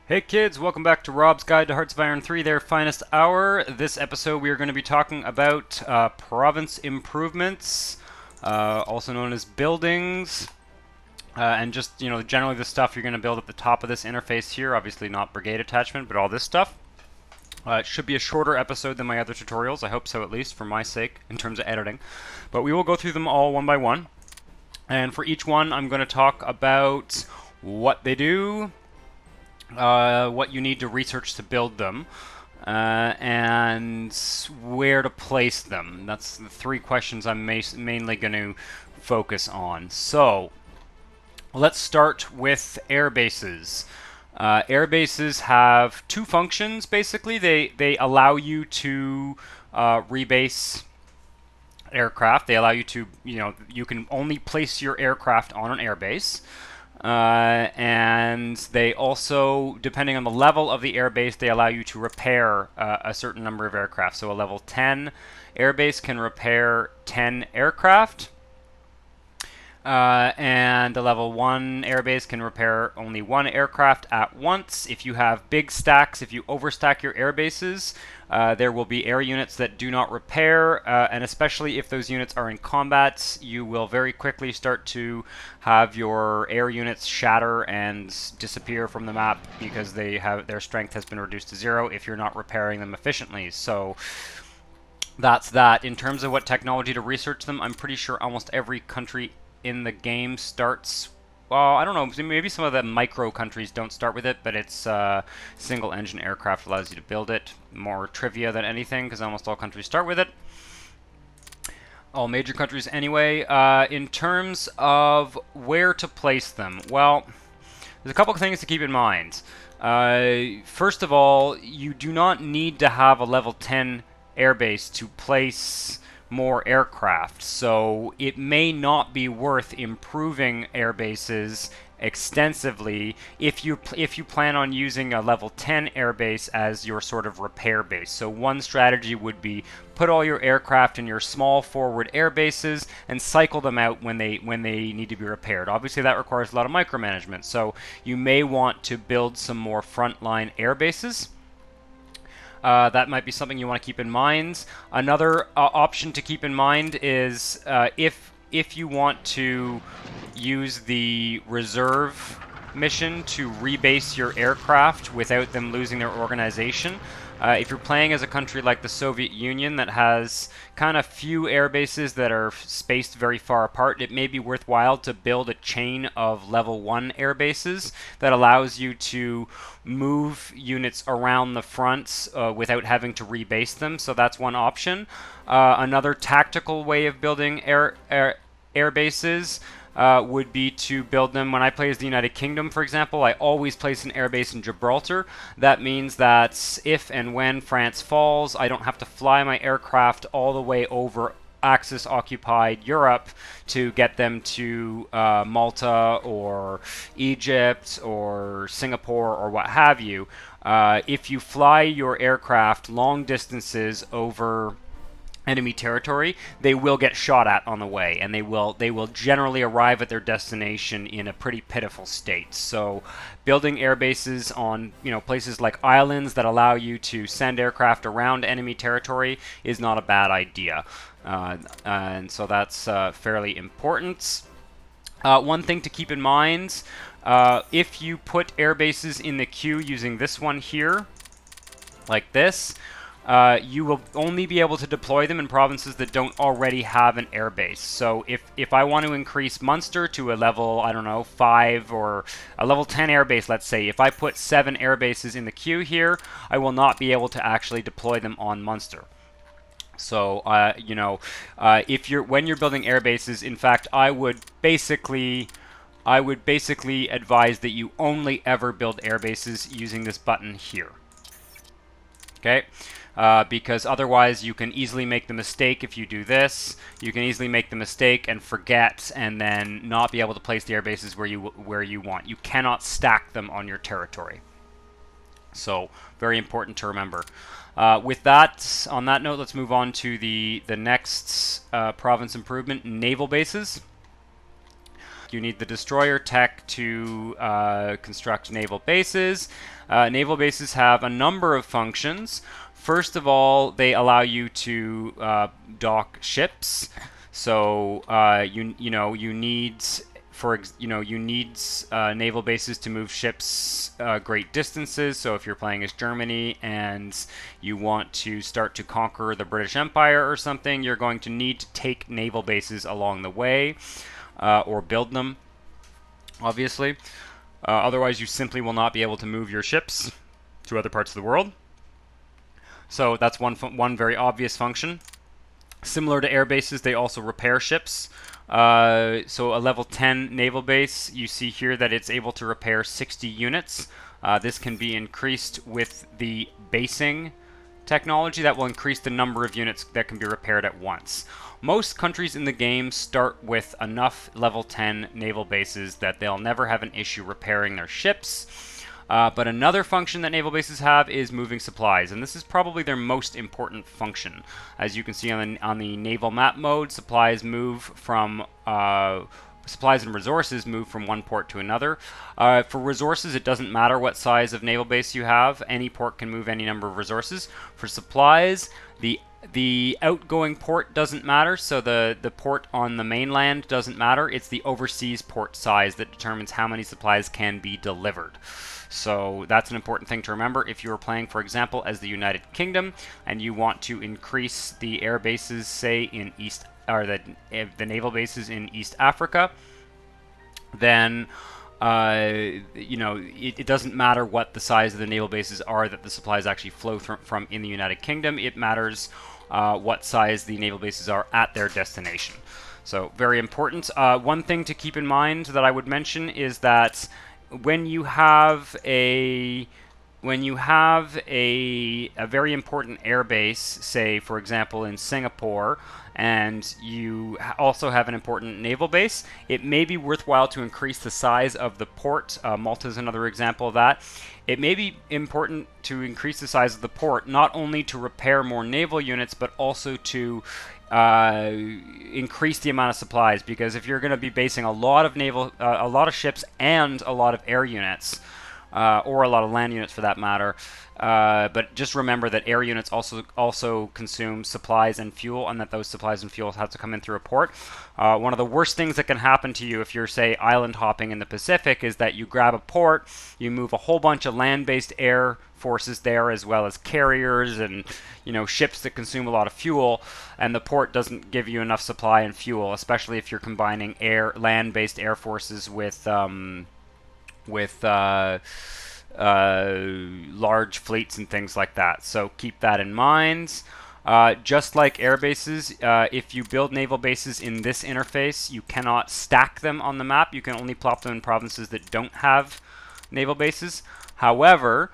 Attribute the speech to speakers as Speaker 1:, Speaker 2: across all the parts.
Speaker 1: Hey kids, welcome back to Rob's Guide to Hearts of Iron 3, their finest hour. This episode we are going to be talking about province improvements, also known as buildings, and just, generally the stuff you're going to build at the top of this interface here. Obviously not brigade attachment, but all this stuff. It should be a shorter episode than my other tutorials. I hope so, at least, for my sake, in terms of editing. But we will go through them all one by one. And for each one, I'm going to talk about what they do, what you need to research to build them, and where to place them. That's the three questions I'm mainly going to focus on. So, let's start with air bases. Air bases have two functions, basically. They allow you to rebase aircraft. They allow you to, you can only place your aircraft on an airbase. And they also, depending on the level of the airbase, they allow you to repair a certain number of aircraft. So a level 10 airbase can repair 10 aircraft. And the level 1 airbase can repair only 1 aircraft at once. If you have big stacks, if you overstack your airbases, there will be air units that do not repair, and especially if those units are in combat, you will very quickly start to have your air units shatter and disappear from the map because their strength has been reduced to 0 if you're not repairing them efficiently. So that's that. In terms of what technology to research them, I'm pretty sure almost every country in the game starts, well, I don't know, maybe some of the micro countries don't start with it, but it's single engine aircraft allows you to build it. More trivia than anything, because almost all countries start with it. All major countries anyway. In terms of where to place them, well, there's a couple of things to keep in mind. First of all, you do not need to have a level 10 airbase to place more aircraft, so it may not be worth improving air bases extensively if you plan on using a level 10 airbase as your sort of repair base. So one strategy would be put all your aircraft in your small forward air bases and cycle them out when they need to be repaired. Obviously that requires a lot of micromanagement, so you may want to build some more frontline air bases. That might be something you want to keep in mind. Another option to keep in mind is if you want to use the reserve mission to rebase your aircraft without them losing their organization. If you're playing as a country like the Soviet Union that has kind of few air bases that are spaced very far apart, it may be worthwhile to build a chain of level 1 air bases that allows you to move units around the fronts without having to rebase them. So that's one option. Another tactical way of building air bases would be to build them. When I play as the United Kingdom, for example, I always place an airbase in Gibraltar. That means that if and when France falls, I don't have to fly my aircraft all the way over Axis-occupied Europe to get them to Malta or Egypt or Singapore or what have you. If you fly your aircraft long distances over enemy territory, they will get shot at on the way, and they will generally arrive at their destination in a pretty pitiful state. So building air bases on places like islands that allow you to send aircraft around enemy territory is not a bad idea, and so that's fairly important. One thing to keep in mind, if you put air bases in the queue using this one here, like this, you will only be able to deploy them in provinces that don't already have an airbase. So if I want to increase Munster to a level, I don't know, 5 or a level 10 airbase, let's say, if I put 7 airbases in the queue here, I will not be able to actually deploy them on Munster. So, when you're building airbases, in fact, I would basically advise that you only ever build airbases using this button here. Okay? Because otherwise you can easily make the mistake if you do this. You can easily make the mistake and forget and then not be able to place the air bases where you want. You cannot stack them on your territory. So, very important to remember. With that, on that note, let's move on to the next province improvement, naval bases. You need the destroyer tech to construct naval bases. Naval bases have a number of functions. First of all, they allow you to dock ships. So you need naval bases to move ships great distances. So if you're playing as Germany and you want to start to conquer the British Empire or something, you're going to need to take naval bases along the way or build them, obviously. Otherwise, you simply will not be able to move your ships to other parts of the world. So that's one very obvious function. Similar to air bases, they also repair ships. So a level 10 naval base, you see here that it's able to repair 60 units. This can be increased with the basing technology. That will increase the number of units that can be repaired at once. Most countries in the game start with enough level 10 naval bases that they'll never have an issue repairing their ships. But another function that naval bases have is moving supplies, and this is probably their most important function. As you can see on the naval map mode, supplies and resources move from one port to another. For resources, it doesn't matter what size of naval base you have. Any port can move any number of resources. For supplies, the outgoing port doesn't matter, so the port on the mainland doesn't matter. It's the overseas port size that determines how many supplies can be delivered. So that's an important thing to remember if you are playing, for example, as the United Kingdom and you want to increase the air bases, say in the naval bases in East Africa, then it doesn't matter what the size of the naval bases are that the supplies actually flow from in the United Kingdom. It matters what size the naval bases are at their destination. So very important. One thing to keep in mind that I would mention is that when you have a very important air base, say for example in Singapore, and you also have an important naval base, it may be worthwhile to increase the size of the port. Malta is another example of that. It may be important to increase the size of the port, not only to repair more naval units, but also to increase the amount of supplies, because if you're going to be basing a lot of ships and a lot of air units, or a lot of land units for that matter, but just remember that air units also consume supplies and fuel, and that those supplies and fuel have to come in through a port. One of the worst things that can happen to you if you're, say, island hopping in the Pacific is that you grab a port, you move a whole bunch of land-based air forces there, as well as carriers and ships that consume a lot of fuel, and the port doesn't give you enough supply and fuel, especially if you're combining land-based air forces with large fleets and things like that. So keep that in mind. Just like air bases, if you build naval bases in this interface, you cannot stack them on the map. You can only plop them in provinces that don't have naval bases. However,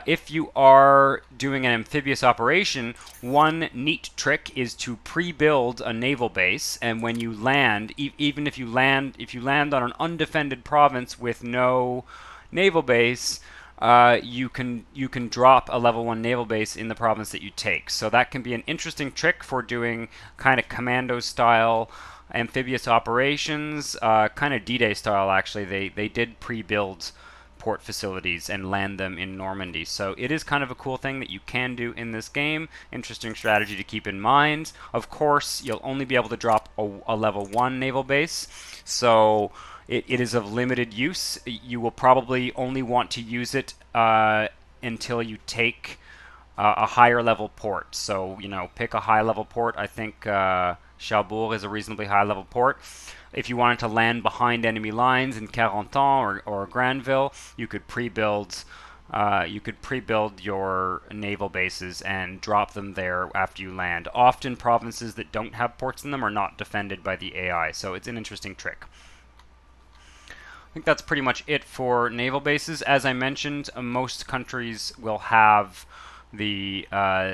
Speaker 1: if you are doing an amphibious operation, one neat trick is to pre-build a naval base, and when you land, even if you land on an undefended province with no naval base, you can drop a level 1 naval base in the province that you take. So that can be an interesting trick for doing kind of commando style amphibious operations, kind of D-Day style actually. They did pre-build port facilities and land them in Normandy. So it is kind of a cool thing that you can do in this game. Interesting strategy to keep in mind. Of course, you'll only be able to drop a level 1 naval base, so it is of limited use. You will probably only want to use it until you take a higher level port. So, pick a high level port. I think Cherbourg is a reasonably high level port. If you wanted to land behind enemy lines in Carentan or Granville, you could pre-build your naval bases and drop them there after you land. Often provinces that don't have ports in them are not defended by the AI, so it's an interesting trick. I think that's pretty much it for naval bases. As I mentioned, most countries will have the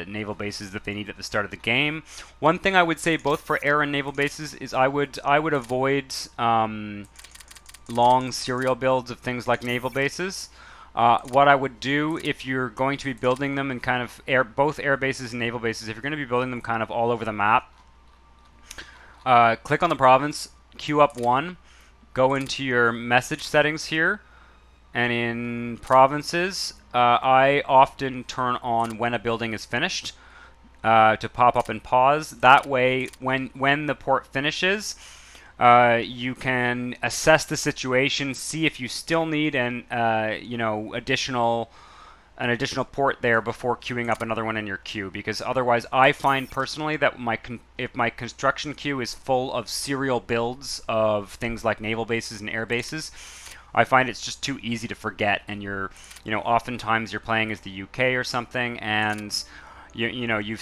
Speaker 1: naval bases that they need at the start of the game. One thing I would say both for air and naval bases is I would avoid long serial builds of things like naval bases. What I would do if you're going to be building them in kind of both air bases and naval bases, if you're going to be building them kind of all over the map, click on the province, queue up one, go into your message settings here, and in provinces, I often turn on when a building is finished to pop up and pause. That way, when the port finishes, you can assess the situation, see if you still need an additional port there before queuing up another one in your queue, because otherwise I find personally that if my construction queue is full of serial builds of things like naval bases and air bases, I find it's just too easy to forget, and oftentimes you're playing as the UK or something, and you've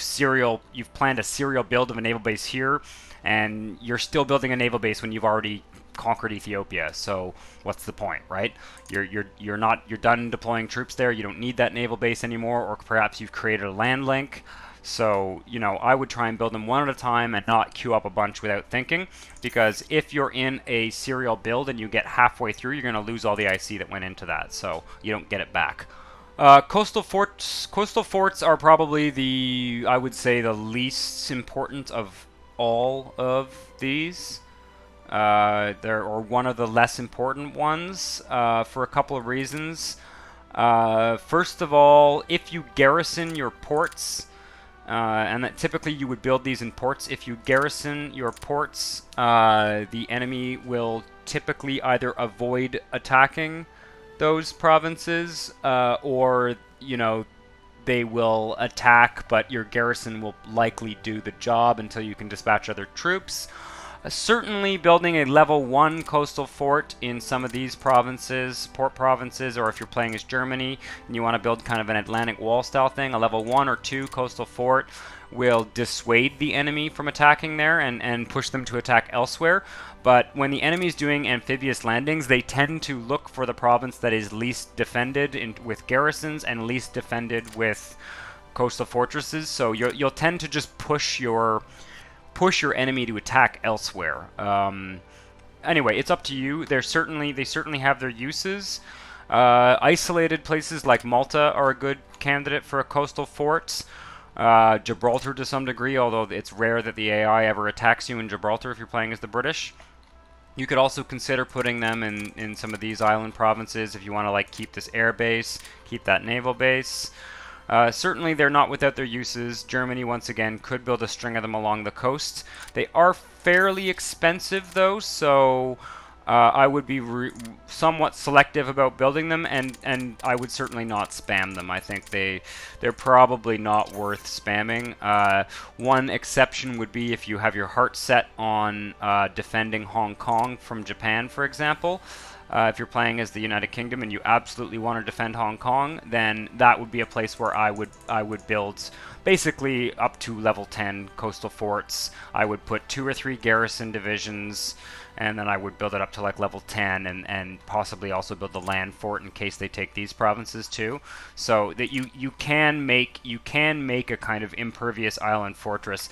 Speaker 1: planned a serial build of a naval base here, and you're still building a naval base when you've already conquered Ethiopia. So what's the point, right? You're done deploying troops there. You don't need that naval base anymore, or perhaps you've created a land link. So, I would try and build them one at a time and not queue up a bunch without thinking, because if you're in a serial build and you get halfway through, you're going to lose all the IC that went into that, so you don't get it back. Coastal forts are probably I would say, the least important of all of these. They're one of the less important ones for a couple of reasons. First of all, if you garrison your ports, and that typically you would build these in ports, if you garrison your ports, the enemy will typically either avoid attacking those provinces, or they will attack, but your garrison will likely do the job until you can dispatch other troops. Certainly building a level 1 coastal fort in some of these provinces, port provinces, or if you're playing as Germany and you want to build kind of an Atlantic wall style thing, a level 1 or 2 coastal fort will dissuade the enemy from attacking there and push them to attack elsewhere. But when the enemy is doing amphibious landings, they tend to look for the province that is least defended with garrisons and least defended with coastal fortresses. So you'll tend to just push your enemy to attack elsewhere. Anyway, it's up to you. They certainly have their uses. Isolated places like Malta are a good candidate for a coastal fort. Gibraltar to some degree, although it's rare that the AI ever attacks you in Gibraltar if you're playing as the British. You could also consider putting them in some of these island provinces if you want to keep this air base, keep that naval base. Certainly they're not without their uses. Germany, once again, could build a string of them along the coast. They are fairly expensive, though, so I would be somewhat selective about building them, and I would certainly not spam them. I think they're probably not worth spamming. One exception would be if you have your heart set on defending Hong Kong from Japan, for example. If you're playing as the United Kingdom and you absolutely want to defend Hong Kong, then that would be a place where I would build basically up to level 10 coastal forts. I would put 2 or 3 garrison divisions, and then I would build it up to level 10 and possibly also build the land fort in case they take these provinces too. So that you can make a kind of impervious island fortress.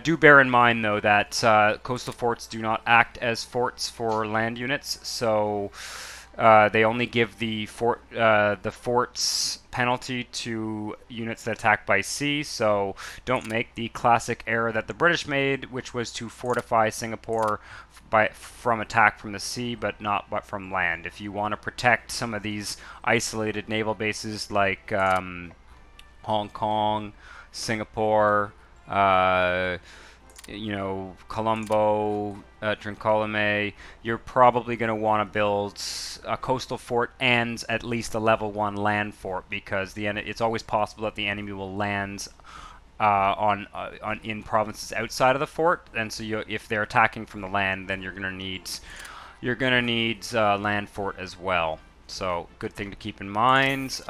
Speaker 1: Do bear in mind though that coastal forts do not act as forts for land units, so they only give the fort's penalty to units that attack by sea, so don't make the classic error that the British made, which was to fortify Singapore from attack from the sea, but from land. If you want to protect some of these isolated naval bases like Hong Kong, Singapore, Colombo, Trincomalee, you're probably going to want to build a coastal fort and at least a level 1 land fort, because it's always possible that the enemy will land in provinces outside of the fort, and so if they're attacking from the land, then you're going to need land fort as well. So good thing to keep in mind.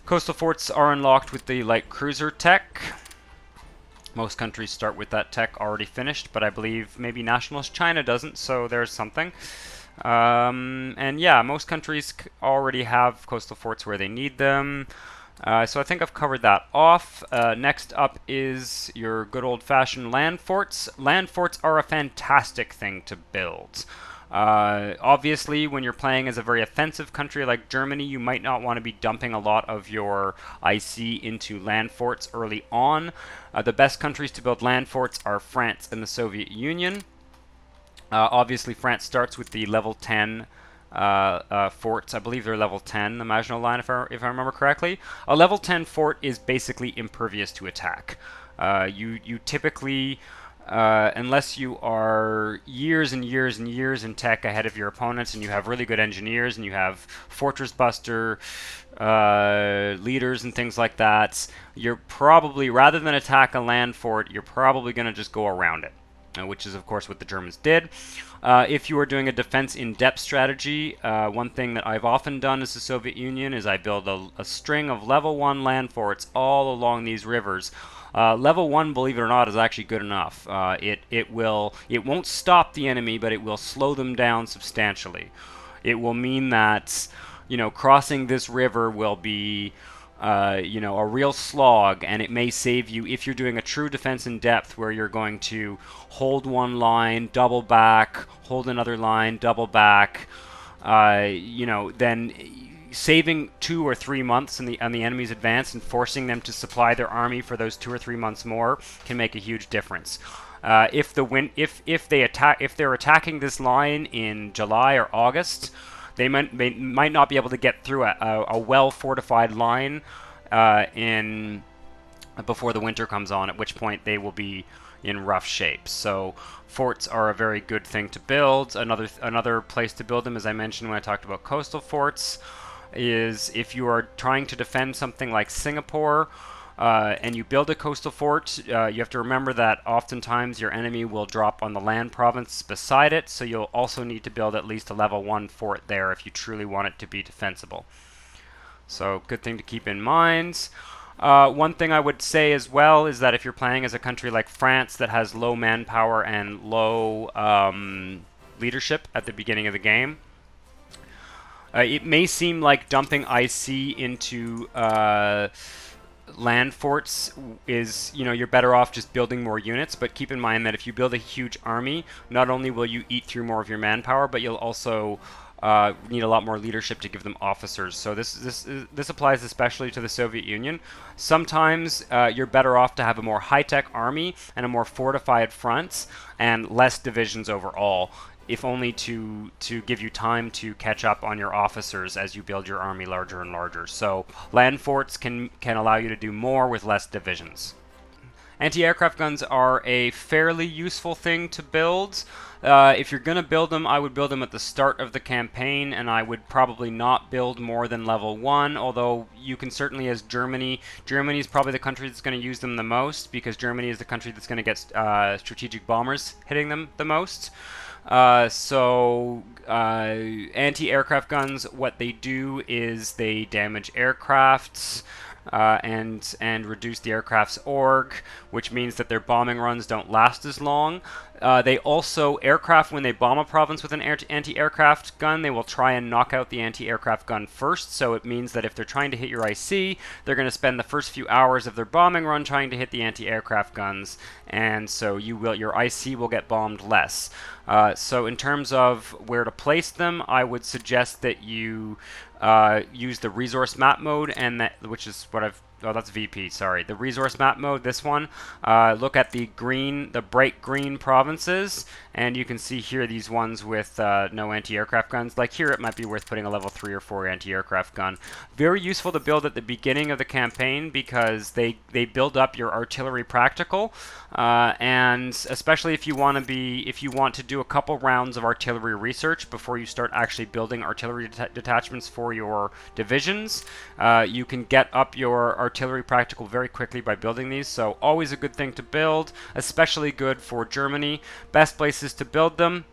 Speaker 1: Coastal forts are unlocked with the light cruiser tech. Most countries start with that tech already finished, but I believe maybe nationalist China doesn't, so there's something. And yeah, most countries already have coastal forts where they need them. So I think I've covered that off. Next up is your good old-fashioned land forts. Land forts are a fantastic thing to build. Obviously, when you're playing as a very offensive country like Germany, you might not want to be dumping a lot of your IC into land forts early on. The best countries to build land forts are France and the Soviet Union. Obviously, France starts with the level 10 forts. I believe they're level 10, the Maginot Line, if I remember correctly. A level 10 fort is basically impervious to attack. You typically, unless you are years and years and years in tech ahead of your opponents, and you have really good engineers, and you have fortress buster leaders and things like that, you're probably, rather than attack a land fort, you're probably going to just go around it, which is of course what the Germans did. If you are doing a defense in depth strategy, one thing that I've often done as the Soviet Union is I build a string of level 1 land forts all along these rivers. Level 1, believe it or not, is actually good enough. It won't stop the enemy, but it will slow them down substantially. It will mean that, crossing this river will be a real slog, and it may save you if you're doing a true defense in depth where you're going to hold one line, double back, hold another line, double back, then saving 2 or 3 months on the enemy's advance and forcing them to supply their army for those 2 or 3 months more can make a huge difference. If they're attacking this line in July or August, they might not be able to get through a well-fortified line before the winter comes on, at which point they will be in rough shape. So forts are a very good thing to build. Another place to build them, as I mentioned when I talked about coastal forts, is if you are trying to defend something like Singapore, and you build a coastal fort, you have to remember that oftentimes your enemy will drop on the land province beside it, so you'll also need to build at least a level 1 fort there if you truly want it to be defensible. So, good thing to keep in mind. One thing I would say as well is that if you're playing as a country like France that has low manpower and low leadership at the beginning of the game, it may seem like dumping IC into land forts is, you're better off just building more units, but keep in mind that if you build a huge army, not only will you eat through more of your manpower, but you'll also need a lot more leadership to give them officers. So this applies especially to the Soviet Union. Sometimes you're better off to have a more high-tech army and a more fortified front and less divisions overall, if only to give you time to catch up on your officers as you build your army larger and larger. So land forts can allow you to do more with less divisions. Anti-aircraft guns are a fairly useful thing to build. If you're going to build them, I would build them at the start of the campaign, and I would probably not build more than level 1, although you can certainly, as Germany is probably the country that's going to use them the most, because Germany is the country that's going to get strategic bombers hitting them the most. Anti-aircraft guns, what they do is they damage aircrafts and reduce the aircraft's org, which means that their bombing runs don't last as long. They also, aircraft, when they bomb a province with an anti-aircraft gun, they will try and knock out the anti-aircraft gun first, so it means that if they're trying to hit your IC, they're going to spend the first few hours of their bombing run trying to hit the anti-aircraft guns, and so your IC will get bombed less. So in terms of where to place them, I would suggest that you use the resource map mode, which is what that's VP, sorry. The resource map mode, this one. Look at the bright green provinces, and you can see here these ones with no anti-aircraft guns. Like here, it might be worth putting a level 3 or 4 anti-aircraft gun. Very useful to build at the beginning of the campaign because they build up your artillery practical, and especially if you want to do a couple rounds of artillery research before you start actually building artillery detachments for your divisions, you can get up your artillery practical very quickly by building these, so always a good thing to build, especially good for Germany. Best places to build them,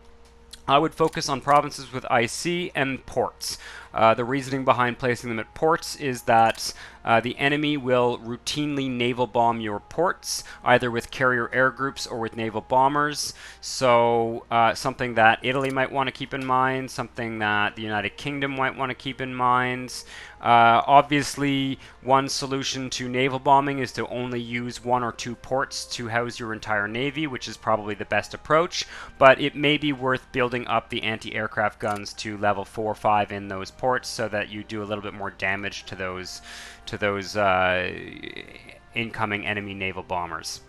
Speaker 1: I would focus on provinces with IC and ports. The reasoning behind placing them at ports is that the enemy will routinely naval bomb your ports, either with carrier air groups or with naval bombers. So something that Italy might want to keep in mind, something that the United Kingdom might want to keep in mind. Obviously, one solution to naval bombing is to only use 1 or 2 ports to house your entire navy, which is probably the best approach, but it may be worth building up the anti-aircraft guns to level 4 or 5 in those ports so that you do a little bit more damage to those incoming enemy naval bombers.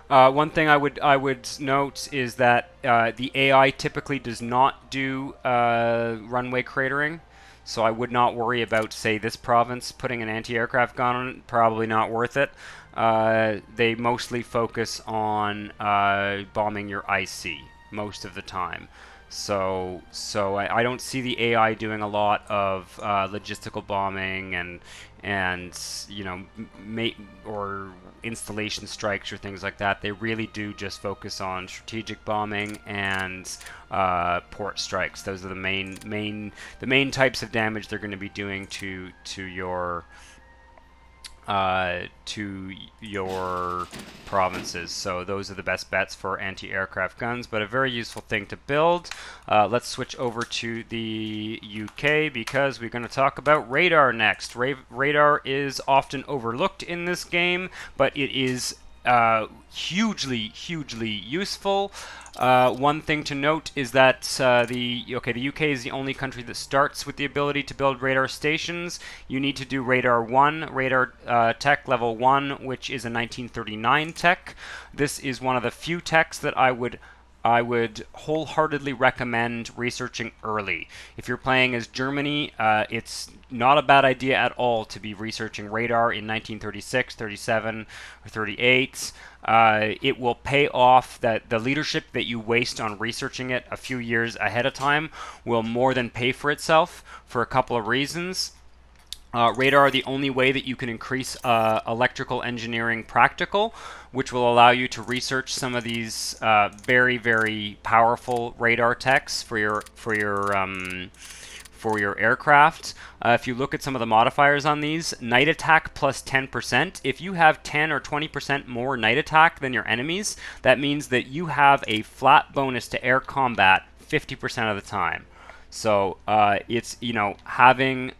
Speaker 1: One thing I would note is that the AI typically does not do runway cratering, so I would not worry about, say, this province putting an anti-aircraft gun on it. Probably not worth it. They mostly focus on bombing your IC most of the time. So I don't see the AI doing a lot of logistical bombing and or installation strikes or things like that. They really do just focus on strategic bombing and port strikes. Those are the main types of damage they're going to be doing to your provinces. So those are the best bets for anti-aircraft guns, but a very useful thing to build. Let's switch over to the UK because we're going to talk about radar next. Radar is often overlooked in this game, but it is hugely useful. One thing to note is that the UK is the only country that starts with the ability to build radar stations. You need to do radar 1, radar tech level 1, which is a 1939 tech. This is one of the few techs that I would wholeheartedly recommend researching early. If you're playing as Germany, it's not a bad idea at all to be researching radar in 1936, 37, or 38. It will pay off. That the leadership that you waste on researching it a few years ahead of time will more than pay for itself for a couple of reasons. Radar are the only way that you can increase electrical engineering practical, which will allow you to research some of these very powerful radar techs for your aircraft. If you look at some of the modifiers on these, night attack plus 10%. If you have 10 or 20% more night attack than your enemies, that means that you have a flat bonus to air combat 50% of the time. So it's having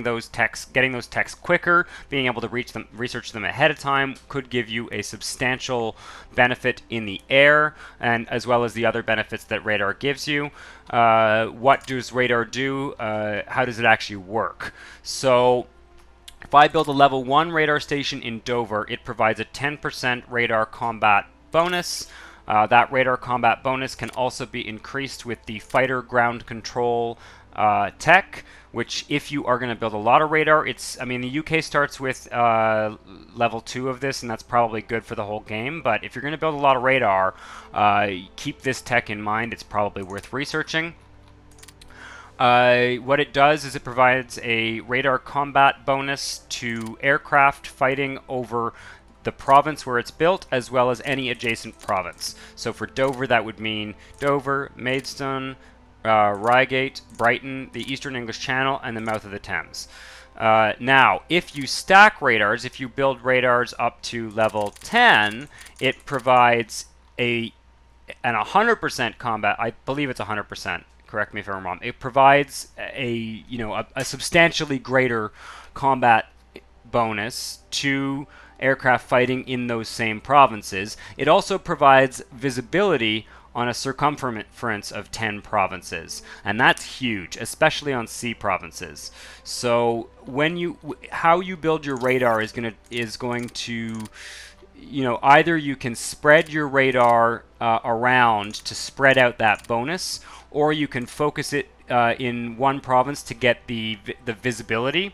Speaker 1: those techs, getting those techs quicker, being able to research them ahead of time could give you a substantial benefit in the air, and as well as the other benefits that radar gives you. What does radar do? How does it actually work? So if I build a level 1 radar station in Dover, it provides a 10% radar combat bonus. That radar combat bonus can also be increased with the fighter ground control tech, which if you are going to build a lot of radar, the UK starts with level 2 of this, and that's probably good for the whole game, but if you're going to build a lot of radar, keep this tech in mind. It's probably worth researching. What it does is it provides a radar combat bonus to aircraft fighting over the province where it's built, as well as any adjacent province. So for Dover, that would mean Dover, Maidstone, Reigate, Brighton, the Eastern English Channel, and the mouth of the Thames. Now, if you stack radars, if you build radars up to level 10, it provides an 100% combat. I believe it's 100%. Correct me if I'm wrong. It provides a substantially greater combat bonus to aircraft fighting in those same provinces. It also provides visibility on a circumference of 10 provinces, and that's huge, especially on sea provinces. So how you build your radar is going to either you can spread your radar around to spread out that bonus, or you can focus it in one province to get the visibility.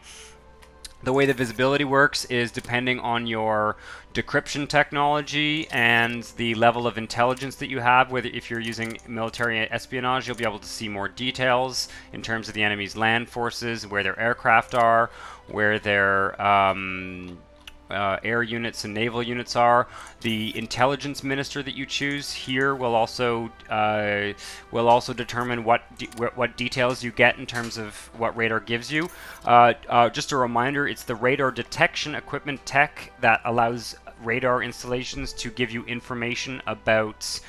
Speaker 1: The way the visibility works is depending on your decryption technology and the level of intelligence that you have. Whether if you're using military espionage, you'll be able to see more details in terms of the enemy's land forces, where their aircraft are, where their air units and naval units are. The intelligence minister that you choose here will also determine what details you get in terms of what radar gives you. Just a reminder, it's the radar detection equipment tech that allows radar installations to give you information about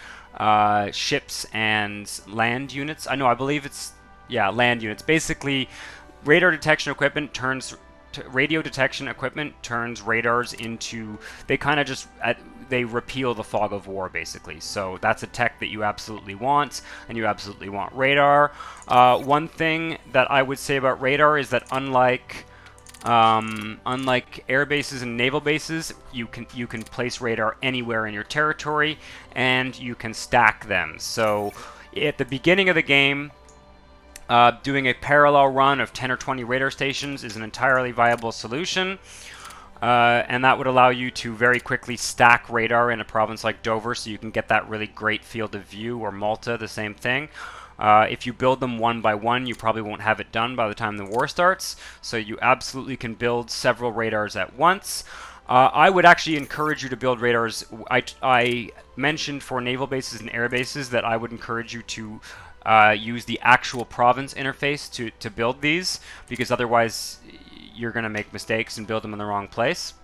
Speaker 1: ships and land units. I believe it's land units. Basically, radar detection equipment radio detection equipment turns radars into, they repeal the fog of war, basically. So that's a tech that you absolutely want, and you absolutely want radar. One thing that I would say about radar is that unlike Unlike air bases and naval bases, you can place radar anywhere in your territory, and you can stack them. So at the beginning of the game, doing a parallel run of 10 or 20 radar stations is an entirely viable solution. And that would allow you to very quickly stack radar in a province like Dover, so you can get that really great field of view, or Malta, the same thing. If you build them one by one, you probably won't have it done by the time the war starts, so you absolutely can build several radars at once. I would actually encourage you to build radars. I mentioned for naval bases and air bases that I would encourage you to use the actual province interface to build these, because otherwise you're going to make mistakes and build them in the wrong place.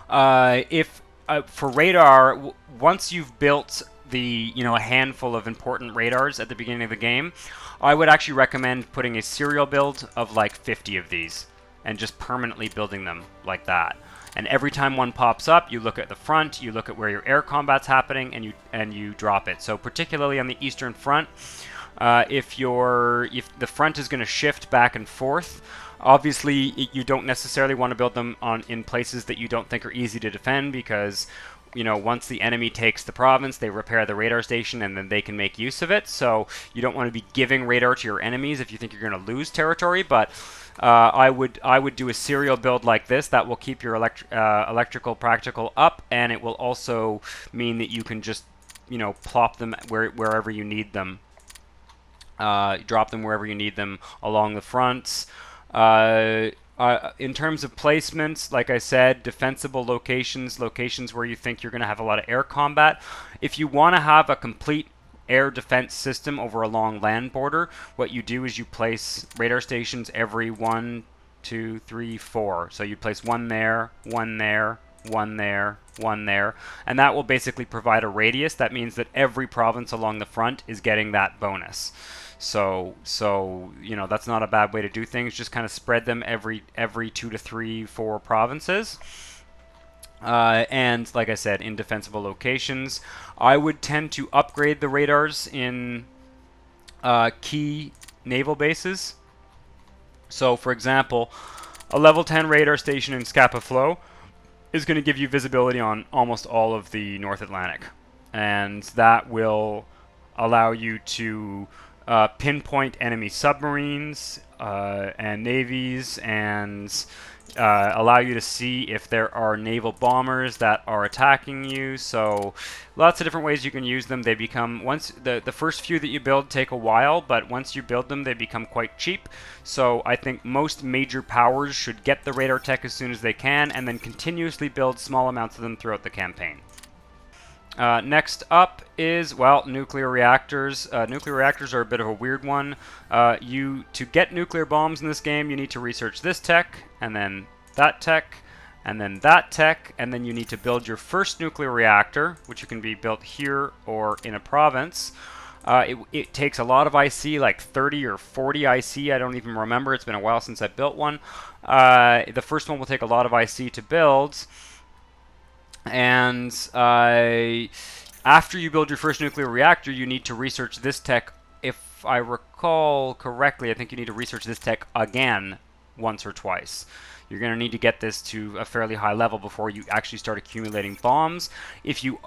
Speaker 1: For radar, once you've built a handful of important radars at the beginning of the game, I would actually recommend putting a serial build of like 50 of these and just permanently building them like that. And every time one pops up, you look at the front, you look at where your air combat's happening, and you drop it. So particularly on the Eastern Front, if the front is going to shift back and forth, obviously you don't necessarily want to build them in places that you don't think are easy to defend, because once the enemy takes the province, they repair the radar station and then they can make use of it. So you don't want to be giving radar to your enemies if you think you're going to lose territory. But I would do a serial build like this. That will keep your electrical practical up, and it will also mean that you can just plop them wherever you need them. Drop them wherever you need them along the fronts. In terms of placements, like I said, defensible locations where you think you're going to have a lot of air combat. If you want to have a complete air defense system over a long land border, what you do is you place radar stations every 1, 2, 3, 4. So you place one there, one there, one there, one there, and that will basically provide a radius. That means that every province along the front is getting that bonus. So that's not a bad way to do things. Just kind of spread them every 2 to 3, 4 provinces. And like I said, in defensible locations, I would tend to upgrade the radars in key naval bases. So, for example, a level 10 radar station in Scapa Flow is going to give you visibility on almost all of the North Atlantic, and that will allow you to pinpoint enemy submarines and navies, and allow you to see if there are naval bombers that are attacking you. So lots of different ways you can use them. They become, once the first few that you build take a while, but once you build them, they become quite cheap. So I think most major powers should get the radar tech as soon as they can, and then continuously build small amounts of them throughout the campaign. Next up is, nuclear reactors. Nuclear reactors are a bit of a weird one. To get nuclear bombs in this game, you need to research this tech, and then that tech, and then that tech, and then you need to build your first nuclear reactor, which can be built here or in a province. It takes a lot of IC, like 30 or 40 IC, I don't even remember. It's been a while since I built one. The first one will take a lot of IC to build. And after you build your first nuclear reactor, you need to research this tech. If I recall correctly, I think you need to research this tech again once or twice. You're going to need to get this to a fairly high level before you actually start accumulating bombs. If you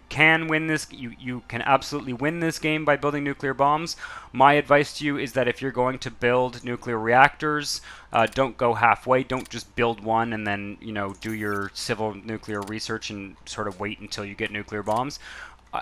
Speaker 1: can win this, you can absolutely win this game by building nuclear bombs. My advice to you is that if you're going to build nuclear reactors, don't go halfway. Don't just build one and then do your civil nuclear research and sort of wait until you get nuclear bombs.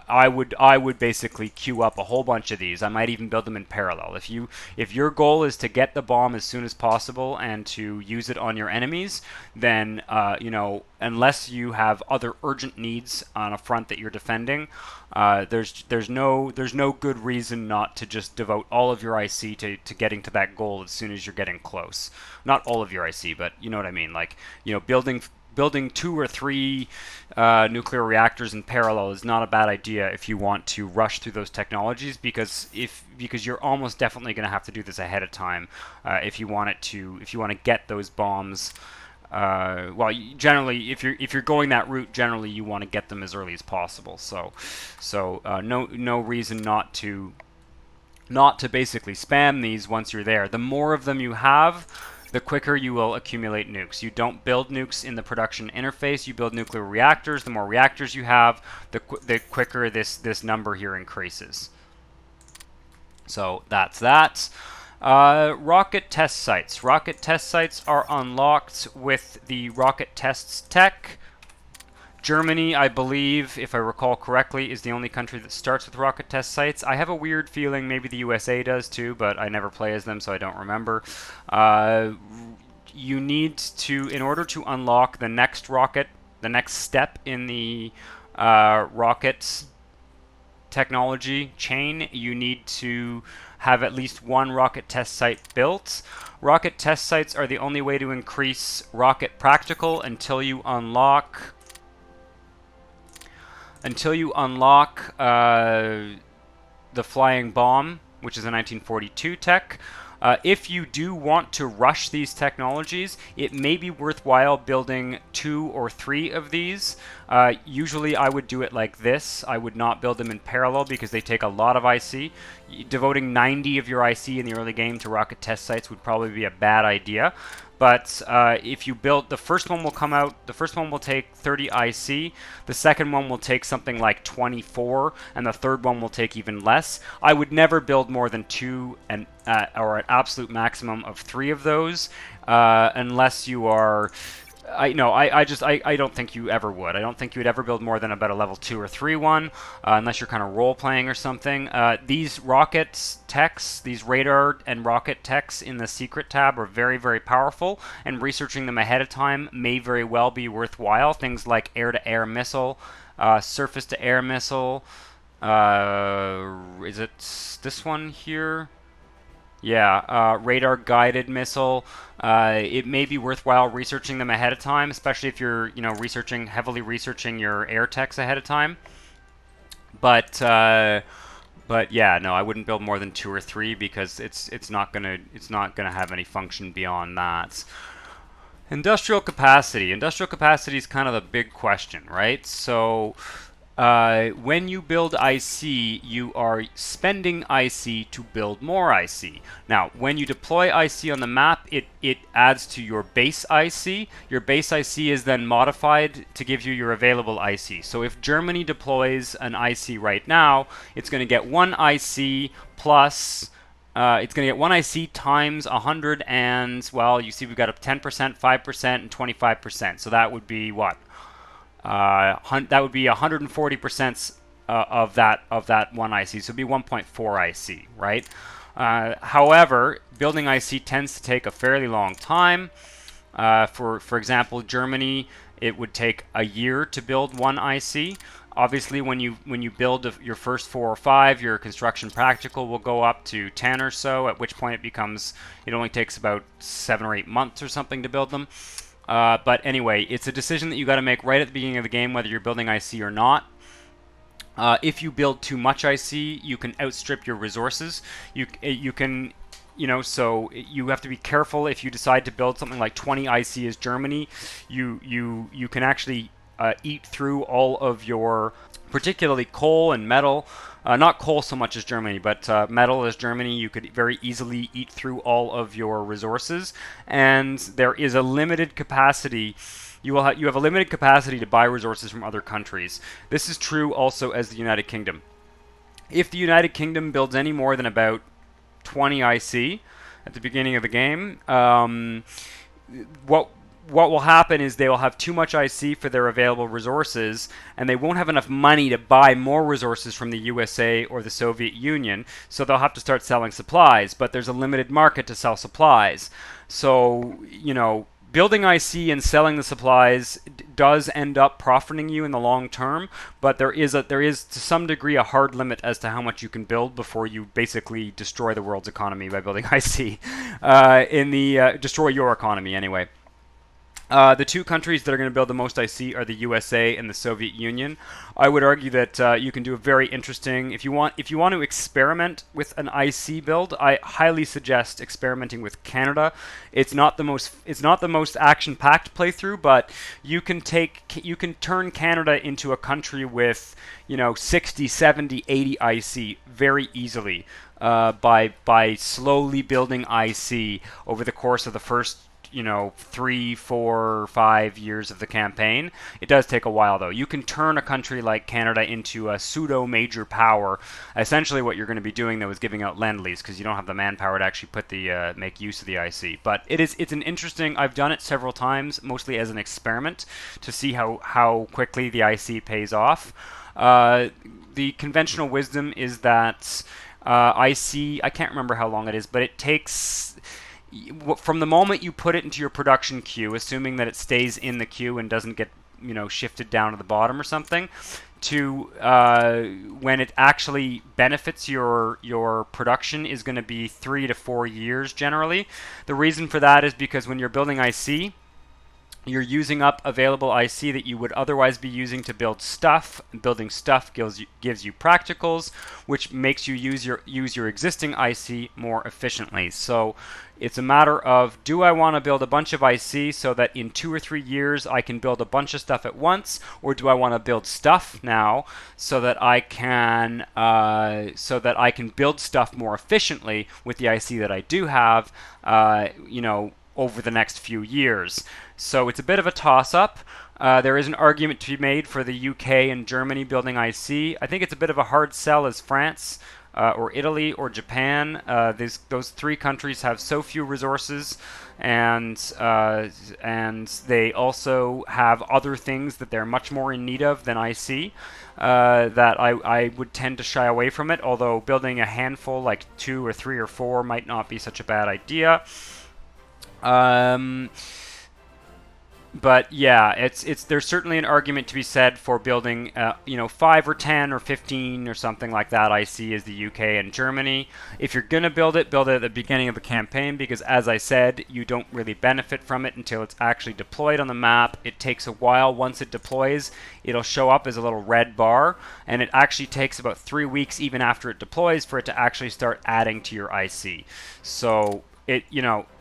Speaker 1: I would basically queue up a whole bunch of these. I might even build them in parallel. If your goal is to get the bomb as soon as possible and to use it on your enemies, then unless you have other urgent needs on a front that you're defending, there's no good reason not to just devote all of your IC to getting to that goal as soon as you're getting close. Not all of your IC, but you know what I mean. Like building 2 or 3 nuclear reactors in parallel is not a bad idea if you want to rush through those technologies, because you're almost definitely going to have to do this ahead of time if you want to get those bombs. Generally, if you're going that route, generally you want to get them as early as possible. So no reason not to basically spam these once you're there. The more of them you have, the quicker you will accumulate nukes. You don't build nukes in the production interface, you build nuclear reactors. The more reactors you have, the quicker this number here increases. So that's that. Rocket test sites. Rocket test sites are unlocked with the rocket tests tech. Germany, I believe, if I recall correctly, is the only country that starts with rocket test sites. I have a weird feeling maybe the USA does too, but I never play as them, so I don't remember. You need to, in order to unlock the next rocket, the next step in the rocket technology chain, you need to have at least one rocket test site built. Rocket test sites are the only way to increase rocket practical until you unlock the flying bomb, which is a 1942 tech. If you do want to rush these technologies, it may be worthwhile building 2 or 3 of these. Usually I would do it like this. I would not build them in parallel because they take a lot of IC. Devoting 90 of your IC in the early game to rocket test sites would probably be a bad idea. But if you build, the first one will come out, the first one will take 30 IC, the second one will take something like 24, and the third one will take even less. I would never build more than 2 and or an absolute maximum of 3 of those, unless you are... I don't think you ever would. I don't think you would ever build more than about a level 2 or 3 one, unless you're kind of role-playing or something. These rocket techs, these radar and rocket techs in the secret tab are very, very powerful, and researching them ahead of time may very well be worthwhile. Things like air-to-air missile, surface-to-air missile. Is it this one here? Yeah, radar-guided missile. It may be worthwhile researching them ahead of time, especially if you're, heavily researching your air techs ahead of time. But yeah, no, I wouldn't build more than 2 or 3 because it's not gonna have any function beyond that. Industrial capacity. Industrial capacity is kind of the big question, right? So when you build IC, you are spending IC to build more IC. Now, when you deploy IC on the map, it adds to your base IC. Your base IC is then modified to give you your available IC. So if Germany deploys an IC right now, it's going to get 1 IC plus... it's going to get 1 IC times 100 and, well, you see we've got a 10%, 5%, and 25%. So that would be what? That would be 140% of that 1 IC, so it'd be 1.4 IC, right? However, building IC tends to take a fairly long time. For example, Germany, it would take a year to build 1 IC. Obviously, when you build your first 4 or 5, your construction practical will go up to 10 or so. At which point it only takes about 7 or 8 months or something to build them. But anyway, it's a decision that you got to make right at the beginning of the game, whether you're building IC or not. If you build too much IC, you can outstrip your resources. You can, so you have to be careful. If you decide to build something like 20 IC as Germany, you can actually eat through all of your, particularly coal and metal. Not coal so much as Germany, but metal as Germany, you could very easily eat through all of your resources. And there is a limited capacity. You have a limited capacity to buy resources from other countries. This is true also as the United Kingdom. If the United Kingdom builds any more than about 20 IC at the beginning of the game, what will happen is they will have too much IC for their available resources, and they won't have enough money to buy more resources from the USA or the Soviet Union, so they'll have to start selling supplies, but there's a limited market to sell supplies. So, building IC and selling the supplies does end up profiting you in the long term, but there is to some degree a hard limit as to how much you can build before you basically destroy the world's economy by building IC. Destroy your economy anyway. The two countries that are going to build the most IC are the USA and the Soviet Union. I would argue that you can do a very interesting. If you want to experiment with an IC build, I highly suggest experimenting with Canada. It's not the most action-packed playthrough, but you can turn Canada into a country with 60, 70, 80 IC very easily by slowly building IC over the course of the first 3, 4, 5 years of the campaign. It does take a while, though. You can turn a country like Canada into a pseudo major power. Essentially, what you're going to be doing, though, is giving out lend-lease because you don't have the manpower to actually make use of the IC. But it's an interesting. I've done it several times, mostly as an experiment to see how quickly the IC pays off. The conventional wisdom is that IC. I can't remember how long it is, but it takes. From the moment you put it into your production queue, assuming that it stays in the queue and doesn't get shifted down to the bottom or something, to when it actually benefits your production is going to be 3 to 4 years generally. The reason for that is because when you're building IC, you're using up available IC that you would otherwise be using to build stuff. Building stuff gives you practicals, which makes you use your existing IC more efficiently. So it's a matter of, do I want to build a bunch of IC so that in 2 or 3 years I can build a bunch of stuff at once, or do I want to build stuff now so that I can build stuff more efficiently with the IC that I do have, over the next few years. So it's a bit of a toss-up. There is an argument to be made for the UK and Germany building IC. I think it's a bit of a hard sell as France or Italy or Japan. Those three countries have so few resources, and they also have other things that they're much more in need of than IC. That I would tend to shy away from it, although building a handful like 2 or 3 or 4 might not be such a bad idea. But yeah, there's certainly an argument to be said for building 5 or 10 or 15 or something like that IC as the UK and Germany. If you're gonna build it at the beginning of the campaign, because as I said, you don't really benefit from it until it's actually deployed on the map. It takes a while. Once it deploys, it'll show up as a little red bar, and it actually takes about 3 weeks even after it deploys for it to actually start adding to your IC. So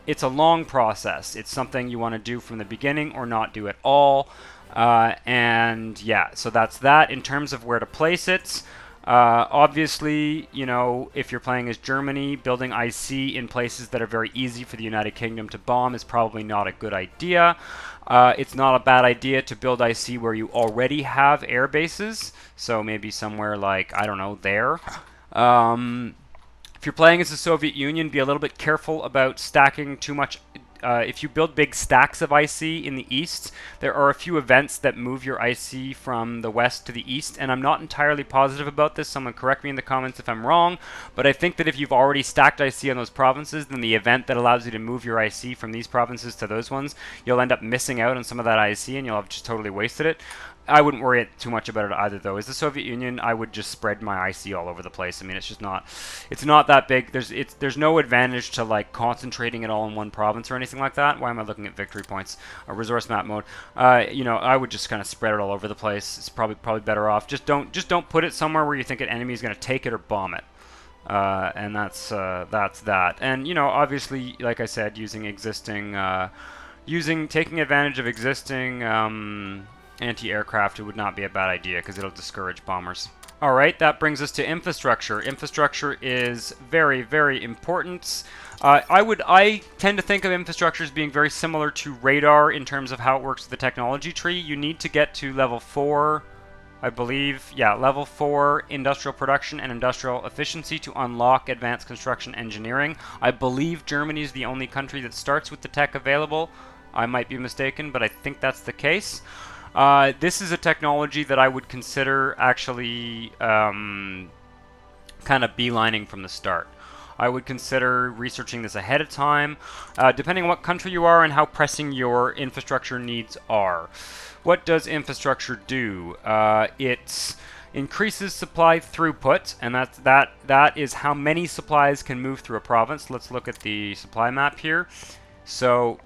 Speaker 1: it's a long process. It's something you want to do from the beginning or not do at all. And yeah, so that's that. In terms of where to place it, obviously, if you're playing as Germany, building IC in places that are very easy for the United Kingdom to bomb is probably not a good idea. It's not a bad idea to build IC where you already have air bases. So maybe somewhere like, I don't know, there. If you're playing as the Soviet Union, be a little bit careful about stacking too much. If you build big stacks of IC in the east, there are a few events that move your IC from the west to the east, and I'm not entirely positive about this. Someone correct me in the comments if I'm wrong, but I think that if you've already stacked IC on those provinces, then the event that allows you to move your IC from these provinces to those ones, you'll end up missing out on some of that IC, and you'll have just totally wasted it. I wouldn't worry too much about it either, though. As the Soviet Union, I would just spread my IC all over the place. I mean, it's not that big. There's no advantage to like concentrating it all in one province or anything like that. Why am I looking at victory points or resource map mode? I would just kind of spread it all over the place. It's probably better off. Just don't put it somewhere where you think an enemy is going to take it or bomb it. And that's that. And obviously, like I said, taking advantage of existing anti-aircraft, it would not be a bad idea because it'll discourage bombers. Alright, that brings us to infrastructure. Infrastructure is very, very important. I tend to think of infrastructure as being very similar to radar in terms of how it works with the technology tree. You need to get to level 4, I believe, level 4 industrial production and industrial efficiency to unlock advanced construction engineering. I believe Germany is the only country that starts with the tech available. I might be mistaken, but I think that's the case. This is a technology that I would consider actually kind of beelining from the start. I would consider researching this ahead of time, depending on what country you are and how pressing your infrastructure needs are. What does infrastructure do? It increases supply throughput, and that is how many supplies can move through a province. Let's look at the supply map here. So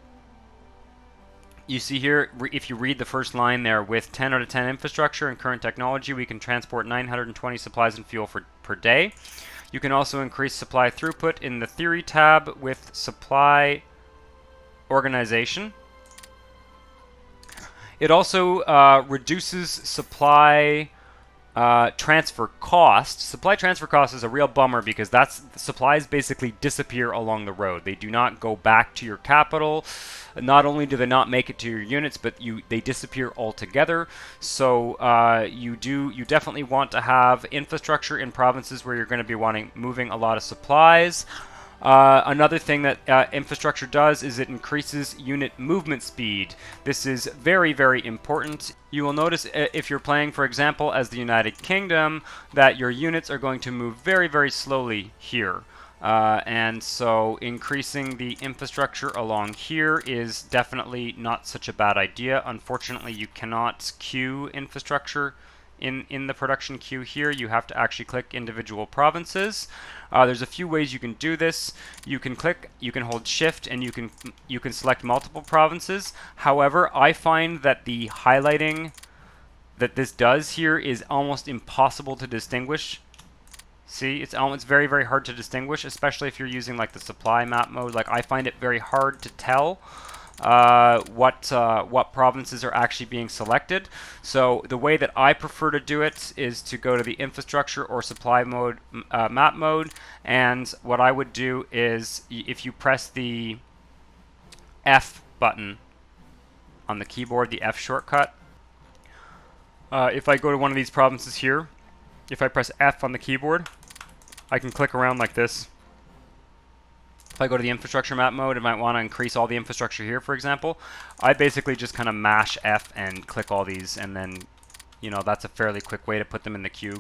Speaker 1: You see here, if you read the first line there, with 10 out of 10 infrastructure and current technology, we can transport 920 supplies and fuel per day. You can also increase supply throughput in the theory tab with supply organization. It also reduces supply transfer cost. Supply transfer cost is a real bummer because supplies basically disappear along the road. They do not go back to your capital. Not only do they not make it to your units, but they disappear altogether. So you definitely want to have infrastructure in provinces where you're going to be moving a lot of supplies. Another thing that infrastructure does is it increases unit movement speed. This is very, very important. You will notice if you're playing, for example, as the United Kingdom, that your units are going to move very, very slowly here. And so increasing the infrastructure along here is definitely not such a bad idea. Unfortunately, you cannot queue infrastructure in the production queue here. You have to actually click individual provinces. There's a few ways you can do this. You can hold shift, and you can select multiple provinces. However, I find that the highlighting that this does here is almost impossible to distinguish. See, it's very, very hard to distinguish, especially if you're using like the supply map mode. Like, I find it very hard to tell what provinces are actually being selected. So the way that I prefer to do it is to go to the infrastructure or supply mode, map mode, and what I would do is if you press the F button on the keyboard, the F shortcut, if I go to one of these provinces here, if I press F on the keyboard, I can click around like this. If I go to the infrastructure map mode, I might want to increase all the infrastructure here, for example. I basically just kind of mash F and click all these, and then, that's a fairly quick way to put them in the queue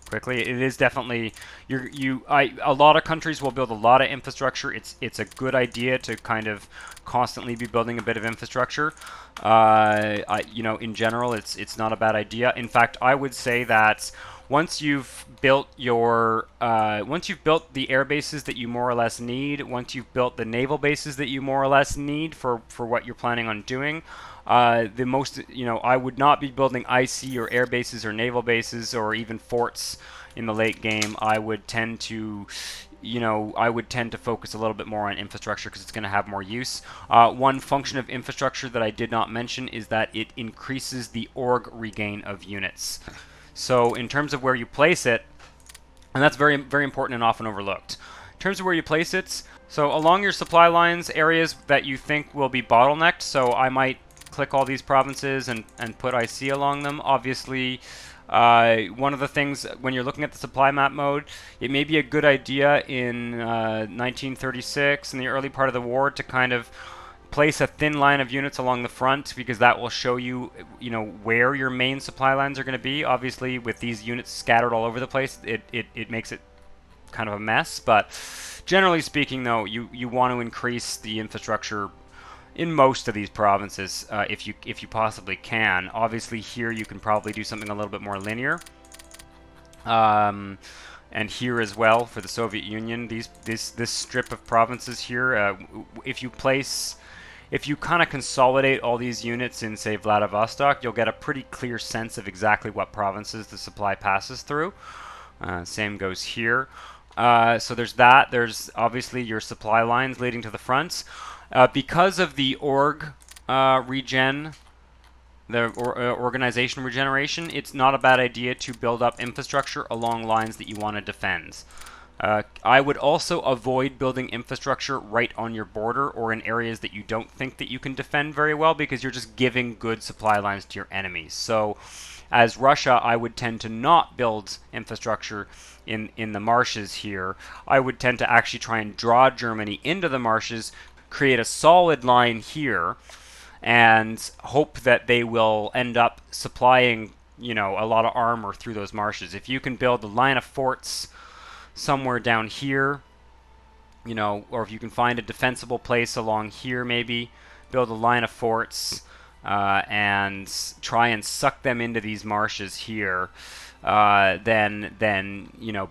Speaker 1: quickly. It is definitely, a lot of countries will build a lot of infrastructure. It's a good idea to kind of constantly be building a bit of infrastructure. In general, it's not a bad idea. In fact, I would say that once you've built the air bases that you more or less need, once you've built the naval bases that you more or less need for what you're planning on doing, I would not be building IC or air bases or naval bases or even forts in the late game. I would tend to focus a little bit more on infrastructure because it's going to have more use. One function of infrastructure that I did not mention is that it increases the org regain of units. So in terms of where you place it, and that's very, very important and often overlooked. In terms of where you place it, so along your supply lines, areas that you think will be bottlenecked, so I might click all these provinces and put IC along them. Obviously, one of the things when you're looking at the supply map mode, it may be a good idea in 1936, in the early part of the war, to kind of place a thin line of units along the front, because that will show you, where your main supply lines are going to be. Obviously, with these units scattered all over the place, it makes it kind of a mess. But generally speaking, though, you want to increase the infrastructure in most of these provinces if you possibly can. Obviously, here you can probably do something a little bit more linear. And here as well for the Soviet Union, this strip of provinces here, if you kind of consolidate all these units in, say, Vladivostok, you'll get a pretty clear sense of exactly what provinces the supply passes through. Same goes here. So there's that. There's obviously your supply lines leading to the fronts. Because of the org regen, the organization regeneration, it's not a bad idea to build up infrastructure along lines that you want to defend. I would also avoid building infrastructure right on your border or in areas that you don't think that you can defend very well, because you're just giving good supply lines to your enemies. So as Russia, I would tend to not build infrastructure in the marshes here. I would tend to actually try and draw Germany into the marshes, create a solid line here, and hope that they will end up supplying, a lot of armor through those marshes. If you can build a line of forts somewhere down here, or if you can find a defensible place along here, maybe build a line of forts and try and suck them into these marshes here, then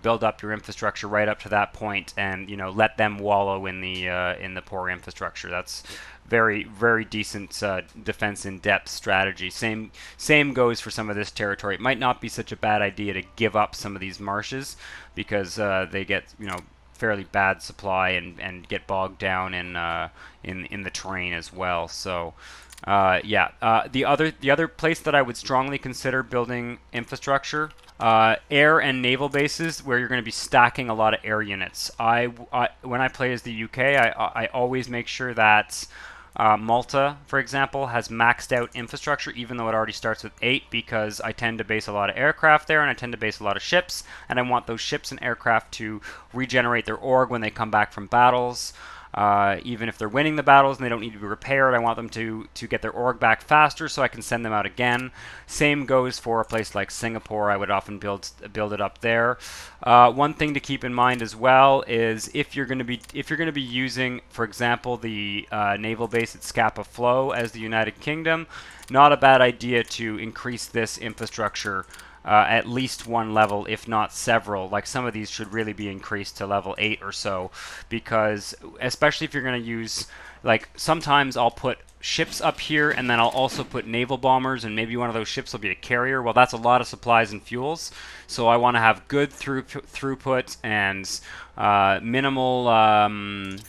Speaker 1: build up your infrastructure right up to that point, and let them wallow in the poor infrastructure. That's very decent defense in depth strategy. Same goes for some of this territory. It might not be such a bad idea to give up some of these marshes because they get fairly bad supply and get bogged down in the terrain as well. So the other place that I would strongly consider building infrastructure, air and naval bases, where you're going to be stacking a lot of air units. When I play as the UK, I always make sure that Malta, for example, has maxed out infrastructure, even though it already starts with 8, because I tend to base a lot of aircraft there, and I tend to base a lot of ships, and I want those ships and aircraft to regenerate their org when they come back from battles. Even if they're winning the battles and they don't need to be repaired, I want them to get their org back faster so I can send them out again. Same goes for a place like Singapore. I would often build it up there. One thing to keep in mind as well is if you're going to be using, for example, the naval base at Scapa Flow as the United Kingdom, not a bad idea to increase this infrastructure at least one level, if not several. Like some of these should really be increased to level 8 or so, because especially if you're going to use, like sometimes I'll put ships up here and then I'll also put naval bombers, and maybe one of those ships will be a carrier. Well, that's a lot of supplies and fuels, so I want to have good throughput and minimal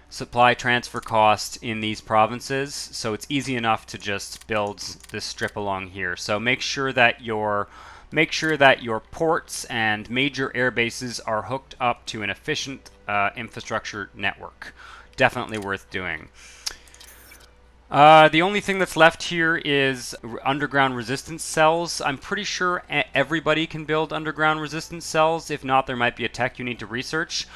Speaker 1: supply transfer cost in these provinces, so it's easy enough to just build this strip along here. So make sure that your ports and major air bases are hooked up to an efficient infrastructure network. Definitely worth doing. The only thing that's left here is underground resistance cells. I'm pretty sure everybody can build underground resistance cells. If not, there might be a tech you need to research.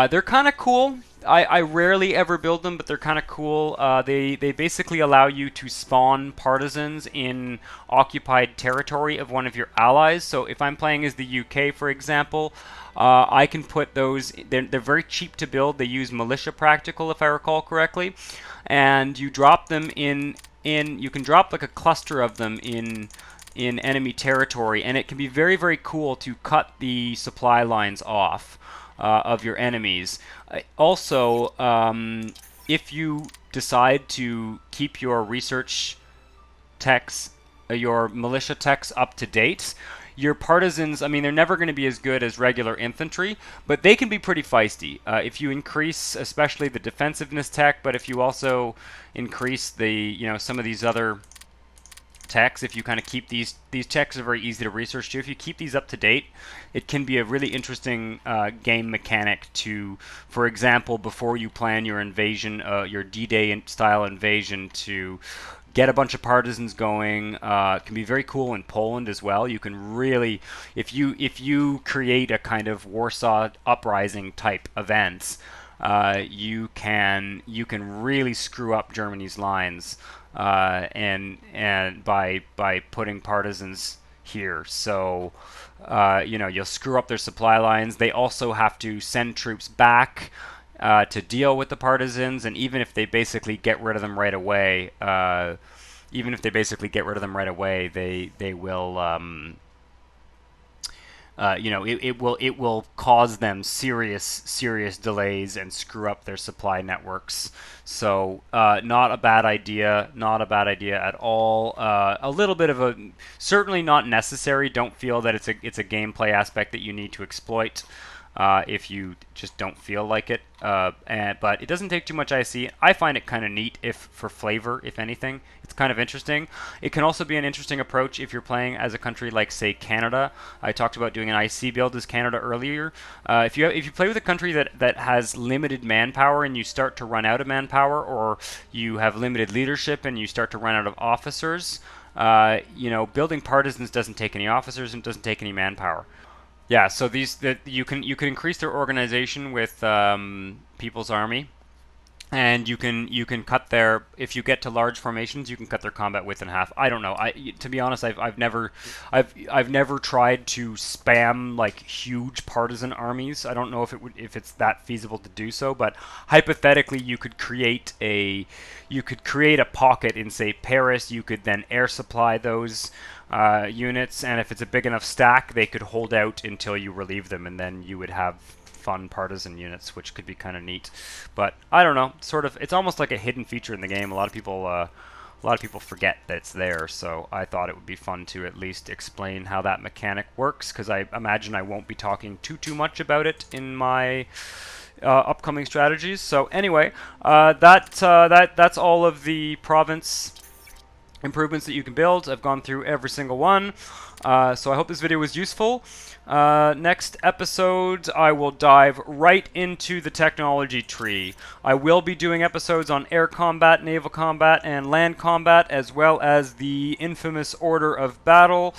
Speaker 1: They're kind of cool. I rarely ever build them, but they're kind of cool. They basically allow you to spawn partisans in occupied territory of one of your allies. So if I'm playing as the UK, for example, I can put those. They're very cheap to build. They use militia practical, if I recall correctly, and you drop them in. You can drop like a cluster of them in enemy territory, and it can be very cool to cut the supply lines off of your enemies. Also, if you decide to keep your research techs, your militia techs up to date, your partisans, I mean, they're never going to be as good as regular infantry, but they can be pretty feisty. If you increase, especially the defensiveness tech, but if you also increase the, some of these other techs, if you kind of keep these techs are very easy to research too. If you keep these up to date, it can be a really interesting game mechanic to, for example, before you plan your invasion, your D-Day style invasion, to get a bunch of partisans going. It can be very cool in Poland as well. You can really, if you create a kind of Warsaw Uprising type events, you can really screw up Germany's lines. And by putting partisans here, so you'll screw up their supply lines. They also have to send troops back to deal with the partisans, and even if they basically get rid of them right away, they will. It will cause them serious delays and screw up their supply networks. So not a bad idea at all. A little bit of certainly not necessary. Don't feel that it's a gameplay aspect that you need to exploit if you just don't feel like it. But it doesn't take too much IC. I find it kind of neat for flavor, if anything. It's kind of interesting. It can also be an interesting approach if you're playing as a country like, say, Canada. I talked about doing an IC build as Canada earlier. If you play with a country that has limited manpower and you start to run out of manpower, or you have limited leadership and you start to run out of officers, building partisans doesn't take any officers and doesn't take any manpower. Yeah, so you can increase their organization with People's Army, and you can cut their, if you get to large formations, you can cut their combat width in half. I don't know. To be honest, I've never tried to spam like huge partisan armies. I don't know if it's that feasible to do so, but hypothetically, you could create a pocket in, say, Paris. You could then air supply those units, and if it's a big enough stack, they could hold out until you relieve them, and then you would have fun partisan units, which could be kind of neat. But I don't know, sort of, it's almost like a hidden feature in the game. A lot of people forget that it's there, so I thought it would be fun to at least explain how that mechanic works, because I imagine I won't be talking too much about it in my upcoming strategies. So anyway, that's all of the province improvements that you can build. I've gone through every single one. So I hope this video was useful. Next episode, I will dive right into the technology tree. I will be doing episodes on air combat, naval combat, and land combat, as well as the infamous order of battle.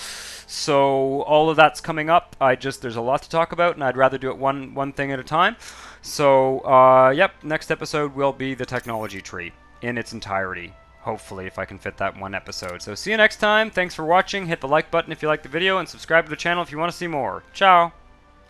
Speaker 1: So all of that's coming up. There's a lot to talk about, and I'd rather do it one thing at a time. So, yep, next episode will be the technology tree in its entirety. Hopefully, if I can fit that one episode. So see you next time. Thanks for watching. Hit the like button if you liked the video, and subscribe to the channel if you want to see more. Ciao!